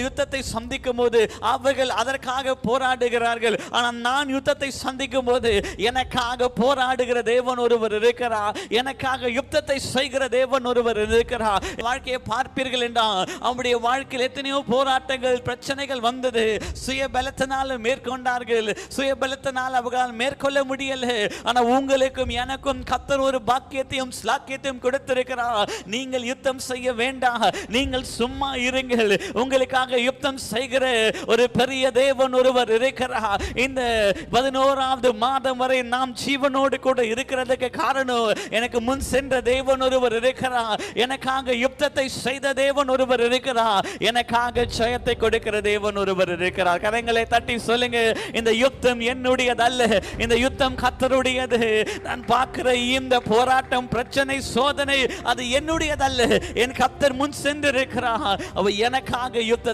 யுத்தத்தை சந்திக்கும் போது அவர்கள் அதற்காக போராடுகிறார்கள். ஆனால் நான் யுத்தத்தை சந்திக்கும் போது எனக்காக போராடுகிற தேவன் ஒருவர் இருக்கிறார். எனக்காக யுத்தத்தை செய்கிற தேவன் ஒருவர் இருக்கிறார். வாழ்க்கையை பார்ப்பீர்கள் என்றால் அவருடைய வாழ்க்கையில் எத்தனையோ போராட்டங்கள், பிரச்சனைகள் வந்தது. சுய பலத்தினால மேற்கொண்டார்கள். சுய பலத்தினால் அவர்களால் மேற்கொள்ள முடியல. ஆனால் உங்களுக்கும் எனக்கும் கர்த்தர் ஒரு பாக்கியத்தையும் ஸ்லாக்கியத்தையும் கொடுத்திருக்கிறார். நீங்கள் யுத்தம் செய்ய வேண்டாம், நீங்கள் சும்மா இருங்கள். உங்களுக்காக யுத்தம் செய்கிற ஒரு பெரிய தேவன் ஒருவர் இருக்கிறார். இந்த 11வது மாதம் வரை நாம் ஜீவனோடு கூட இருக்கிறதுக்கு காரணம் எனக்கு முன் சென்ற தேவன் ஒருவர் இருக்கிறார். எனக்காக யுத்தத்தை செய்த தேவன் ஒருவர் இருக்கிறார். எனக்காக ஜெயத்தை கொடுக்கிற தேவன் ஒருவர் இருக்கிறார். கரங்களை தட்டி சொல்லுங்க, இந்த யுத்தம் என்னுடையதல்ல, இந்த யுத்தம் கர்த்தருடையது. நான் பார்க்கிற இந்த போராட்டம், பிரச்சனை, சோதனை அது என்னுடையதல்ல. என் கர்த்தர் முன் சென்று இருக்கிறார். அவர் எனக்காக யுத்தம்